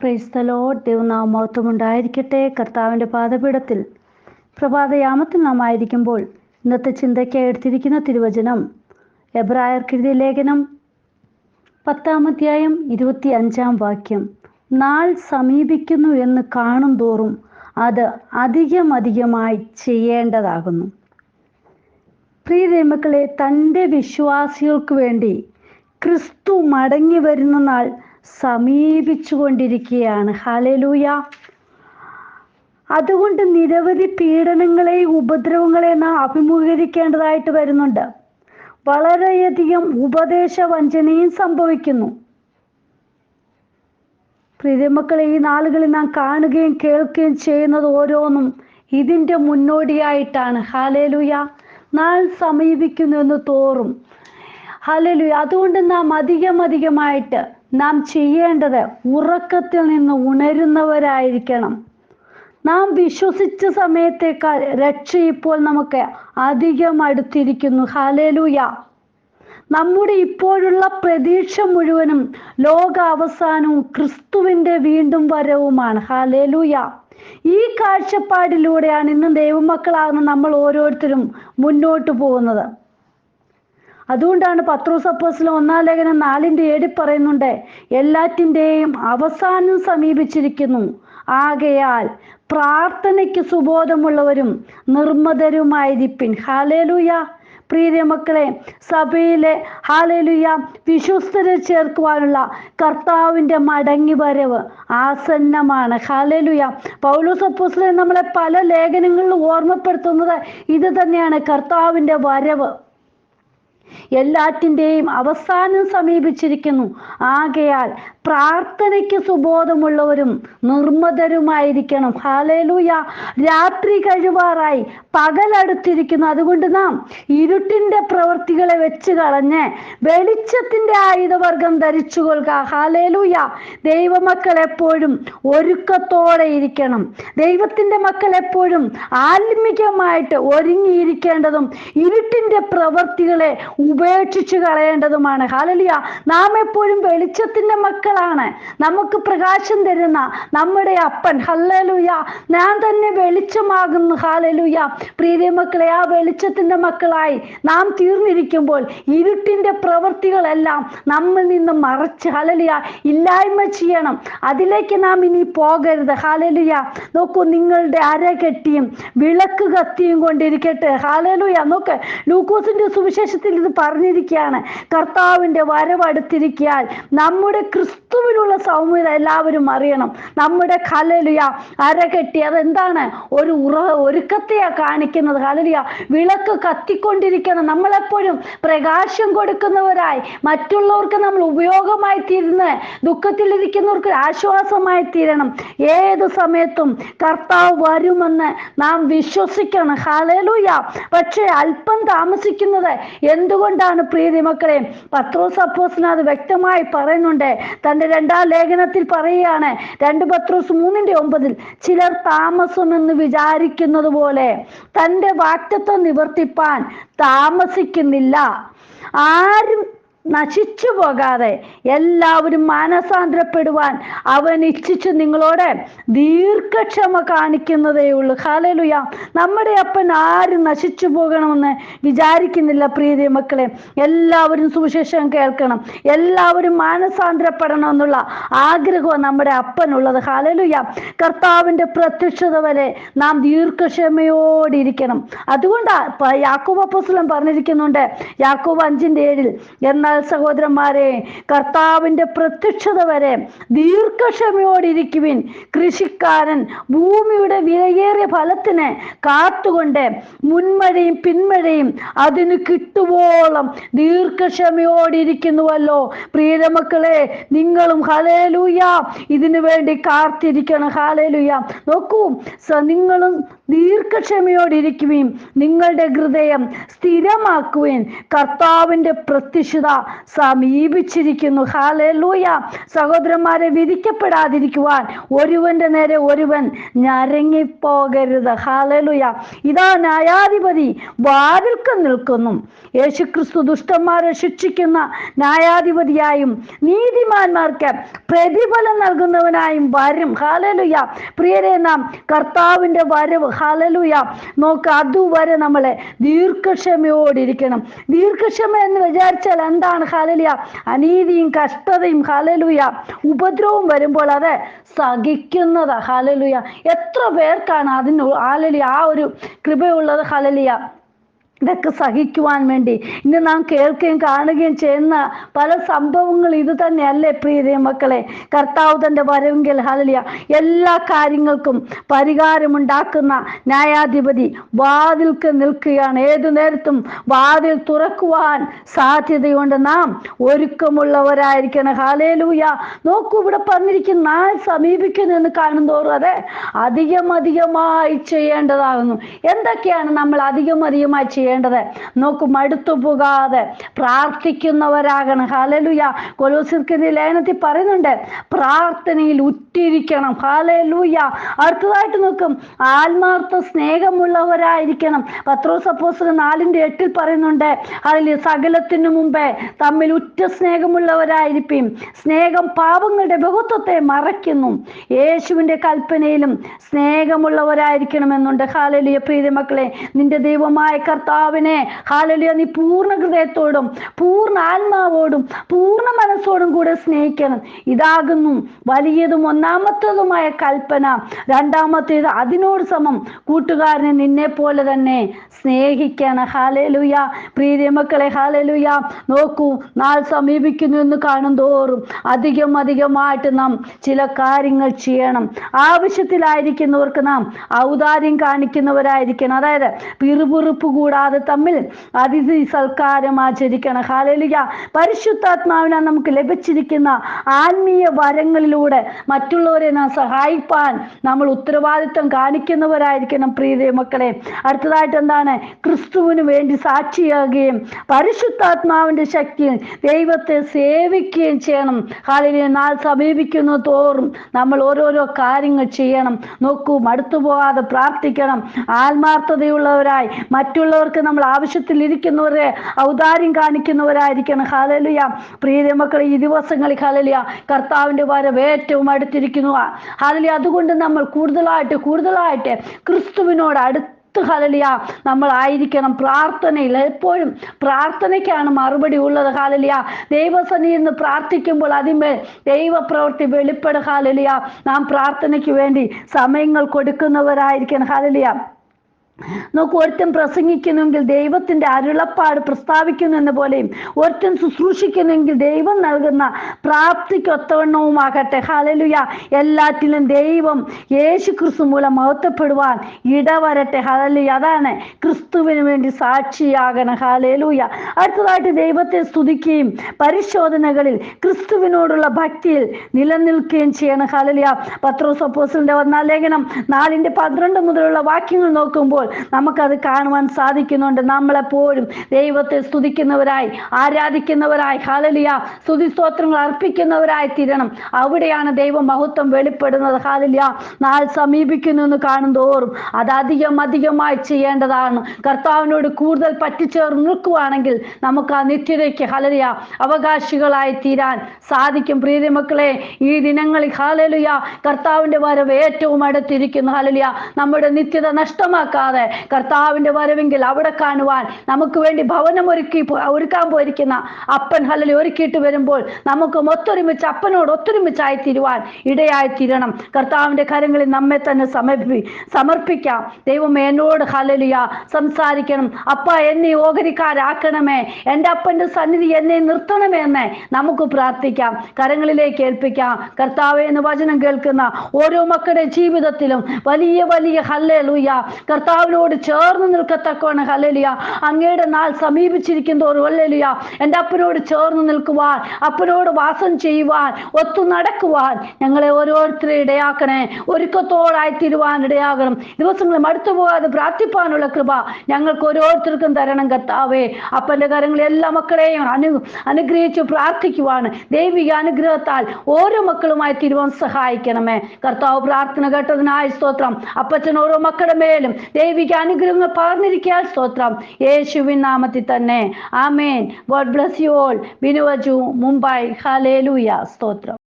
Praise the Lord. ദൈവനാമം ഉണ്ടായിരിക്കട്ടെ. കർത്താവിൻ്റെ പാദപീഠത്തിൽ പ്രഭാതയാമത്തിൽ നാം ആയിരിക്കുമ്പോൾ ഇന്നത്തെ ചിന്തയ്ക്കായി എടുത്തിരിക്കുന്ന തിരുവചനം എബ്രായർക്കെഴുതിയ ലേഖനം 10-ാം അധ്യായം 25-ാം വാക്യം. നാൾ സമീപിക്കുന്നു എന്ന് കാണും തോറും അത് അധികമായി ചെയ്യേണ്ടതാകുന്നു. പ്രിയ ദൈവമക്കളെ, തൻ്റെ വിശ്വാസികൾക്ക് വേണ്ടി ക്രിസ്തു മടങ്ങി വരുന്ന നാൾ സമീപിച്ചു കൊണ്ടിരിക്കുകയാണ്. ഹല്ലേലൂയ. അതുകൊണ്ട് നിരവധി പീഡനങ്ങളെയും ഉപദ്രവങ്ങളെയും നാം അഭിമുഖീകരിക്കേണ്ടതായിട്ട് വരുന്നുണ്ട്. വളരെയധികം ഉപദേശ വഞ്ചനയും സംഭവിക്കുന്നു. പ്രിയമക്കളെ, ഈ നാളുകളിൽ നാം കാണുകയും കേൾക്കുകയും ചെയ്യുന്നത് ഓരോന്നും ഇതിൻ്റെ മുന്നോടിയായിട്ടാണ്. ഹല്ലേലൂയ. നാൾ സമീപിക്കുന്നു എന്ന് തോറും ഹല്ലേലൂയ. അതുകൊണ്ട് നാം അധികമായിട്ട് നാം ചെയ്യേണ്ടത് ഉറക്കത്തിൽ നിന്ന് ഉണരുന്നവരായിരിക്കണം. നാം വിശ്വസിച്ച സമയത്തേക്കാൾ രക്ഷ ഇപ്പോൾ നമുക്ക് അധികം അടുത്തിരിക്കുന്നു. ഹല്ലേലൂയ. നമ്മുടെ ഇപ്പോഴുള്ള പ്രതീക്ഷ മുഴുവനും ലോക അവസാനവും ക്രിസ്തുവിൻ്റെ വീണ്ടും വരവുമാണ്. ഹല്ലേലൂയ. ഈ കാഴ്ചപ്പാടിലൂടെയാണ് ഇന്ന് ദൈവമക്കളാകുന്ന നമ്മൾ ഓരോരുത്തരും മുന്നോട്ട് പോകുന്നത്. അതുകൊണ്ടാണ് പത്രോസ് അപ്പോസ്തലൻ 1-ാം ലേഖനം 4:7 പറയുന്നുണ്ട്, എല്ലാറ്റിൻ്റെയും അവസാനം സമീപിച്ചിരിക്കുന്നു. ആകയാൽ പ്രാർത്ഥനയ്ക്ക് സുബോധമുള്ളവരും നിർമ്മതരുമായിരിപ്പിൻ. ഹല്ലേലൂയ. പ്രിയ മക്കളെ, സഭയിലെ ഹല്ലേലൂയ വിശ്വസ്തരെ ചേർക്കുവാനുള്ള കർത്താവിൻ്റെ മടങ്ങി വരവ് ആസന്നമാണ്. ഹല്ലേലൂയ. പൗലോസ് അപ്പോസ്തലൻ നമ്മളെ പല ലേഖനങ്ങളിലും ഓർമ്മപ്പെടുത്തുന്നത് ഇത് തന്നെയാണ്, കർത്താവിൻ്റെ വരവ് എല്ലാറ്റിൻ്റെയും അവസാനം സമീപിച്ചിരിക്കുന്നു. ആകയാൽ പ്രാർത്ഥനയ്ക്ക് സുബോധമുള്ളവരും നിർമ്മതരുമായിരിക്കണം. ഹല്ലേലൂയ. രാത്രി കഴിവാറായി, പകലടുത്തിരിക്കുന്നു. അതുകൊണ്ട് നാം ഇരുട്ടിൻ്റെ പ്രവൃത്തികളെ വെച്ച് കളഞ്ഞ് വെളിച്ചത്തിൻ്റെ ആയുധവർഗം ധരിച്ചുകൊള്ളുക. ഹല്ലേലൂയ. ദൈവമക്കൾ എപ്പോഴും ഒരുക്കത്തോടെ ഇരിക്കണം. ദൈവത്തിൻ്റെ മക്കൾ എപ്പോഴും ആത്മികമായിട്ട് ഒരുങ്ങിയിരിക്കേണ്ടതും ഇരുട്ടിൻ്റെ പ്രവൃത്തികളെ ഉപേക്ഷിച്ച് കളയേണ്ടതുമാണ്. ഹല്ലേലൂയ. നാം എപ്പോഴും വെളിച്ചത്തിൻ്റെ മക്കളാണ്. നമുക്ക് പ്രകാശം തരുന്ന നമ്മുടെ അപ്പൻ. ഹല്ലേലൂയ. ഞാൻ തന്നെ വെളിച്ചമാകുന്നു. ഹല്ലേലൂയ. പ്രിയ മക്കളെ, ആ വെളിച്ചത്തിൻ്റെ മക്കളായി നാം തീർന്നിരിക്കുമ്പോൾ ഇരുട്ടിൻ്റെ പ്രവൃത്തികളെല്ലാം നമ്മിൽ നിന്ന് മറച്ച് ഹല്ലേലൂയ ഇല്ലായ്മ ചെയ്യണം. അതിലേക്ക് നാം ഇനി പോകരുത്. ഹല്ലേലൂയ. നോക്കൂ, നിങ്ങളുടെ അര കെട്ടിയും വിളക്ക് കത്തിയും കൊണ്ടിരിക്കട്ടെ. ഹല്ലേലൂയ. നോക്ക്, ലൂക്കോസിന്റെ സുവിശേഷത്തിൽ ഇത് പറഞ്ഞിരിക്കുകയാണ്, കർത്താവിൻ്റെ വരവടുത്തിരിക്കാൻ നമ്മുടെ ക്രിസ്തുവിനുള്ള സൗമ്യത എല്ലാവരും അറിയണം. നമ്മുടെ ഹല്ലേലൂയ അരകെട്ടി അതെന്താണ്? ഒരു ഒരുക്കത്തെയാ കാണിക്കുന്നത്. ഹല്ലേലൂയ. വിളക്ക് കത്തിക്കൊണ്ടിരിക്കണം. നമ്മളെപ്പോഴും പ്രകാശം കൊടുക്കുന്നവരായി മറ്റുള്ളവർക്ക് നമ്മൾ ഉപയോഗമായി തീരുന്ന, ദുഃഖത്തിലിരിക്കുന്നവർക്ക് ആശ്വാസമായി തീരണം. ഏത് സമയത്തും കർത്താവ് വരുമെന്ന് നാം വിശ്വസിക്കണം. ഹല്ലേലൂയ. പക്ഷേ അല്പം താമസിക്കുന്നത് എന്തുകൊണ്ടാണ്? പ്രിയ മക്കളെ, പത്രോസ് അപ്പോസ്തലൻ അത് വ്യക്തമായി പറയുന്നുണ്ട്. തൻ്റെ 2-ാം ലേഖനത്തിൽ പറയുകയാണ്, 2 പത്രോസ് 3:9, ചിലർ താമസമെന്ന് വിചാരിക്കുന്നത് പോലെ തൻ്റെ വാഗ്ദത്തം നിവർത്തിപ്പാൻ താമസിക്കുന്നില്ല. ആരും നശിച്ചു പോകാതെ എല്ലാവരും മാനസാന്തരപ്പെടുവാൻ അവൻ ഇച്ഛിച്ചു നിങ്ങളോട് ദീർഘക്ഷമ കാണിക്കുന്നതേ ഉള്ളൂ. ഹല്ലേലൂയ. നമ്മുടെ അപ്പൻ ആരും നശിച്ചു പോകണമെന്ന് വിചാരിക്കുന്നില്ല. പ്രിയ മക്കളെ, എല്ലാവരും സുവിശേഷം കേൾക്കണം, എല്ലാവരും മാനസാന്തരപ്പെടണം എന്നുള്ള ആഗ്രഹമാണ് നമ്മുടെ അപ്പനുള്ളത്. ഹല്ലേലൂയ. കർത്താവിൻ്റെ പ്രത്യക്ഷത വരെ നാം ദീർഘക്ഷമയോടിരിക്കണം. അതുകൊണ്ടാണ് യാക്കോബ് അപ്പോസ്തലൻ പറഞ്ഞിരിക്കുന്നുണ്ട്, യാക്കോബ് 5:7, എന്നാൽ സഹോദരന്മാരെ, കർത്താവിൻ്റെ പ്രത്യക്ഷത വരെ ദീർഘക്ഷമയോടിരിക്കുവിൻ. കൃഷിക്കാരൻ ഭൂമിയുടെ വിലയേറിയ ഫലത്തിന് കാത്തുകൊണ്ട് മുൻമഴയും പിന്മഴയും അതിന് കിട്ടുവോളം ദീർഘക്ഷമയോടിരിക്കുന്നുവല്ലോ. പ്രിയ മക്കളെ, നിങ്ങളും ഹല്ലേലൂയ ഇതിനു വേണ്ടി കാത്തിരിക്കണം. ഹല്ലേലൂയ. നോക്കൂ, നിങ്ങളും ദീർഘക്ഷമയോടിരിക്കുകയും നിങ്ങളുടെ ഹൃദയം സ്ഥിരമാക്കുകയും കർത്താവിൻ്റെ പ്രത്യക്ഷത സമീപിച്ചിരിക്കുന്നു. ഹല്ലേലൂയ. സഹോദരന്മാരെ, വിധിക്കപ്പെടാതിരിക്കുവാൻ ഒരുവന്റെ നേരെ ഒരുവൻ ഞരങ്ങിപ്പോകരുത്. ഹല്ലേലൂയ. ഇതാ ന്യായാധിപതി വാതിൽക്കൽ നിൽക്കുന്നു. യേശുക്രിസ്തു ദുഷ്ടന്മാരെ ശിക്ഷിക്കുന്ന ന്യായാധിപതിയായും നീതിമാന്മാർക്ക് പ്രതിഫലം നൽകുന്നവനായും വരും. ഹല്ലേലൂയ. പ്രിയരെ, നാം കർത്താവിൻ്റെ വരവ്, ഹല്ലേലൂയ, നോക്ക്, അതുവരെ നമ്മളെ ദീർഘക്ഷമയോടിരിക്കണം. ദീർഘക്ഷമ എന്ന് വിചാരിച്ചാൽ എന്താണ്? ഹല്ലേലൂയ, അനീതിയും കഷ്ടതയും, ഹല്ലേലൂയ, ഉപദ്രവവും വരുമ്പോൾ അത് സഹിക്കുന്നത്. ഹല്ലേലൂയ. എത്ര പേർക്കാണ് അതിന് ഹല്ലേലൂയ ആ ഒരു കൃപയുള്ളത്? ഹല്ലേലൂയ. ഇതൊക്കെ സഹിക്കുവാൻ വേണ്ടി ഇന്ന് നാം കേൾക്കുകയും കാണുകയും ചെയ്യുന്ന പല സംഭവങ്ങൾ ഇത് തന്നെയല്ലേ പ്രിയ മക്കളെ? കർത്താവ് തൻ്റെ വരവെങ്കിൽ, ഹല്ലേലൂയ, എല്ലാ കാര്യങ്ങൾക്കും പരിഹാരമുണ്ടാക്കുന്ന ന്യായാധിപതി വാതിൽക്ക് നിൽക്കുകയാണ്. ഏതു നേരത്തും വാതിൽ തുറക്കുവാൻ സാധ്യതയുണ്ട്. നാം ഒരുക്കമുള്ളവരായിരിക്കണം. ഹല്ലേലൂയ. നോക്കൂ, ഇവിടെ പറഞ്ഞിരിക്കുന്ന നാൾ സമീപിക്കുന്നു എന്ന് കാണുന്തോറും അത് അധികമായി ചെയ്യേണ്ടതാകുന്നു. എന്തൊക്കെയാണ് നമ്മൾ അധികമായി ചെയ്യേണ്ടത്? നോക്കൂ, മടുത്തു പോകാതെ പ്രാർത്ഥിക്കുന്നവരാകണം. ഹല്ലേലൂയ. കൊലോസ്യർക്കെതിരെ ലേഖനത്തിൽ പറയുന്നുണ്ട്, പ്രാർത്ഥനയിൽ ഉറ്റിരിക്കണം. ഹല്ലേലൂയ. അടുത്തതായിട്ട് നോക്കും, ആത്മാർത്ഥ സ്നേഹമുള്ളവരായിരിക്കണം. പത്രോസ് അപ്പോസ്തലൻ 4:8 പറയുന്നുണ്ട്, അതിൽ സകലത്തിനു മുമ്പേ തമ്മിൽ ഉറ്റ സ്നേഹമുള്ളവരായിരിക്കും. സ്നേഹം പാപങ്ങളുടെ ബഹുത്വത്തെ മറയ്ക്കുന്നു. യേശുവിൻ്റെ കൽപ്പനയിലും സ്നേഹമുള്ളവരായിരിക്കണമെന്നുണ്ട്. ഹല്ലേലൂയ. പ്രിയ മക്കളെ, നിന്റെ ദൈവമായ കർത്താവിനെ, ഹല്ലേലൂയ, നീ പൂർണ്ണ ഹൃദയത്തോടും പൂർണ്ണ ആത്മാവോടും പൂർണ്ണ മനസ്സോടും കൂടെ സ്നേഹിക്കണം. ഇതാകുന്നു വലിയതും ഒന്നാമത്തേതുമായ കൽപ്പന. രണ്ടാമത്തേത് അതിനോട് സമം, കൂട്ടുകാരനെ നിന്നെ പോലെ തന്നെ സ്നേഹിക്കണം. ഹല്ലേലൂയ. പ്രിയ മക്കളെ, ഹല്ലേലൂയ, നോക്കൂ, നാൾ സമീപിക്കുന്നു എന്ന് കാണും തോറും അധികമായിട്ട് നാം ചില കാര്യങ്ങൾ ചെയ്യണം. ആവശ്യത്തിലായിരിക്കുന്നവർക്ക് നാം ഔദാര്യം കാണിക്കുന്നവരായിരിക്കണം. അതായത് പിറുപിറുപ്പ് കൂടാതെ തമ്മിൽ അതിഥി സൽക്കാരം ആചരിക്കണം. ഹല്ലേലൂയ. പരിശുദ്ധാത്മാവിനാൽ നമുക്ക് ലഭിച്ചിരിക്കുന്ന ആത്മീയ വരങ്ങളിലൂടെ മറ്റുള്ളവരെ നാം സഹായിപ്പാൻ നമ്മൾ ഉത്തരവാദിത്വം കാണിക്കുന്നവരായിരിക്കണം. പ്രിയ മക്കളെ, അടുത്തതായിട്ട് എന്താണ്? ക്രിസ്തുവിന് വേണ്ടി സാക്ഷിയാകുകയും പരിശുദ്ധാത്മാവിന്റെ ശക്തിയിൽ ദൈവത്തെ സേവിക്കുകയും ചെയ്യണം. ഹല്ലേലൂയ. നാൾ സമീപിക്കുന്നു തോറും നമ്മൾ ഓരോരോ കാര്യങ്ങൾ ചെയ്യണം. നോക്കൂ, മടുത്തു പോകാതെ പ്രാർത്ഥിക്കണം. ആത്മാർത്ഥതയുള്ളവരായി മറ്റുള്ളവർക്ക് നമ്മൾ ആവശ്യത്തിലിരിക്കുന്നവരെ ഔദാര്യം കാണിക്കുന്നവരായിരിക്കണം. ഹല്ലേലൂയ. പ്രിയ മക്കളെ, ഈ ദിവസങ്ങളിൽ, ഹല്ലേലൂയ, കർത്താവിൻ്റെ വരവ് ഏറ്റവും അടുത്തിരിക്കുന്നു. ഹല്ലേലൂയ. അതുകൊണ്ട് നമ്മൾ കൂടുതലായിട്ട് ക്രിസ്തുവിനോട് ഹല്ലേലൂയ നമ്മൾ ആയിരിക്കണം. പ്രാർത്ഥനയിൽ എപ്പോഴും പ്രാർത്ഥനയ്ക്കാണ് മറുപടി ഉള്ളത്. ഹല്ലേലൂയ. ദൈവസന്നിധിയിൽ നിന്ന് പ്രാർത്ഥിക്കുമ്പോൾ അതിന്മേൽ ദൈവപ്രവൃത്തി വെളിപ്പെടും. ഹല്ലേലൂയ. നാം പ്രാർത്ഥനയ്ക്ക് വേണ്ടി സമയങ്ങൾ കൊടുക്കുന്നവരായിരിക്കണം. ഹല്ലേലൂയ. നോക്കൂ, ഒരുത്തൻ പ്രസംഗിക്കുന്നെങ്കിൽ ദൈവത്തിൻ്റെ അരുളപ്പാട് പ്രസ്താവിക്കുന്നു എന്ന പോലെയും ഒരുത്തൻ ശുശ്രൂഷിക്കുന്നെങ്കിൽ ദൈവം നൽകുന്ന പ്രാപ്തിക്കൊത്തവണ്ണവുമാകട്ടെ. ഹല്ലേലൂയ. എല്ലാറ്റിലും ദൈവം യേശു ക്രിസ്തു മൂലം മഹത്വപ്പെടുവാൻ ഇടവരട്ടെ. ഹല്ലേലൂയ. അതാണ് ക്രിസ്തുവിന് വേണ്ടി സാക്ഷിയാകണം. ഹല്ലേലൂയ. അടുത്തതായിട്ട് ദൈവത്തെ സ്തുതിക്കുകയും പരിശോധനകളിൽ ക്രിസ്തുവിനോടുള്ള ഭക്തിയിൽ നിലനിൽക്കുകയും ചെയ്യണം. ഹല്ലേലൂയ. പത്രോസ് അപ്പോസ്തലന്റെ 1-ാം ലേഖനം 4:12 മുതലുള്ള വാക്യങ്ങൾ നോക്കുമ്പോൾ നമുക്കത് കാണുവാൻ സാധിക്കുന്നുണ്ട്. നമ്മളെപ്പോഴും ദൈവത്തെ സ്തുതിക്കുന്നവരായി, ആരാധിക്കുന്നവരായി, ഹല്ലേലൂയ, സ്തുതി സ്തോത്രങ്ങൾ അർപ്പിക്കുന്നവരായി തീരണം. അവിടെയാണ് ദൈവ മഹത്വം വെളിപ്പെടുന്നത്. ഹല്ലേലൂയ. നാൾ സമീപിക്കുന്നു എന്ന് കാണുന്തോറും അത് അധികമായി ചെയ്യേണ്ടതാണ്. കർത്താവിനോട് കൂടുതൽ പറ്റിച്ചേർന്ന് നിൽക്കുവാണെങ്കിൽ നമുക്ക് ആ നിത്യതയ്ക്ക്, ഹല്ലേലൂയ, അവകാശികളായി തീരാൻ സാധിക്കും. പ്രിയ മക്കളെ, ഈ ദിനങ്ങളിൽ, ഹല്ലേലൂയ, കർത്താവിൻ്റെ വരവ് ഏറ്റവും അടുത്തിരിക്കുന്നു. ഹല്ലേലൂയ. നമ്മുടെ നിത്യത നഷ്ടമാക്കാതെ കർത്താവിന്റെ വരവെങ്കിൽ അവിടെ കാണുവാൻ നമുക്ക് വേണ്ടി ഭവനം ഒരുക്കാൻ പോയിരിക്കുന്ന അപ്പൻ, ഹല്ലേലൂയ, ഒരുക്കിയിട്ട് വരുമ്പോൾ നമുക്ക് അപ്പനോട് ഒത്തൊരുമിച്ചായി തീരുവാൻ ഇടയായി തീരണം. കർത്താവിന്റെ കരങ്ങളിൽ നമ്മെ തന്നെ സമർപ്പിക്കാം. ദൈവം എന്നോട്, ഹല്ലേലൂയ, സംസാരിക്കണം. അപ്പ, എന്നെ ഓഹരിക്കാരാക്കണമേ, എൻ്റെ അപ്പൻ്റെ സന്നിധി എന്നെ നിർത്തണമേ എന്ന് നമുക്ക് പ്രാർത്ഥിക്കാം. കരങ്ങളിലേക്ക് ഏൽപ്പിക്കാം. കർത്താവേ എന്ന് വചനം കേൾക്കുന്ന ഓരോ മക്കളുടെ ജീവിതത്തിലും വലിയ ഹല്ലേലൂയ, കർത്താവ് കർത്താവിനോട് ചേർന്ന് നിൽക്കത്തക്കവണ്ണം ഹല്ലേലൂയ അങ്ങയുടെ നാൾ സമീപിച്ചിരിക്കും തോറും ഹല്ലേലൂയ എൻ്റെ അപ്പനോട് ചേർന്ന് നിൽക്കുവാൻ, അപ്പനോട് വാസം ചെയ്യുവാൻ, ഒത്തു നടക്കുവാൻ ഞങ്ങളെ ഓരോരുത്തരെ ഇടയാക്കണേ. ഒരുക്കത്തോടായി തീരുവാൻ ഇടയാകണം. ദിവസങ്ങളും അടുത്തു പോകാതെ പ്രാർത്ഥിപ്പാനുള്ള കൃപ ഞങ്ങൾക്ക് ഓരോരുത്തർക്കും തരണം കർത്താവേ. അപ്പൻ്റെ കരങ്ങളിൽ എല്ലാ മക്കളെയും അനുഗ്രഹിച്ച് പ്രാർത്ഥിക്കുവാണ്. ദൈവിക അനുഗ്രഹത്താൽ ഓരോ മക്കളുമായി തീരുവാൻ സഹായിക്കണമേ കർത്താവ്. പ്രാർത്ഥന കേട്ടതിനായി സ്തോത്രം. അപ്പച്ചൻ ഓരോ മക്കളുടെ മേലും ദൈവിക അനുഗ്രഹങ്ങൾ പകർന്നിരിക്കാൻ സ്തോത്രം. യേശുവിൻ നാമത്തിൽ തന്നെ ആമേൻ. God bless you all. ബിനുവജു, മുംബൈ. ഹല്ലേലൂയ. സ്തോത്രം.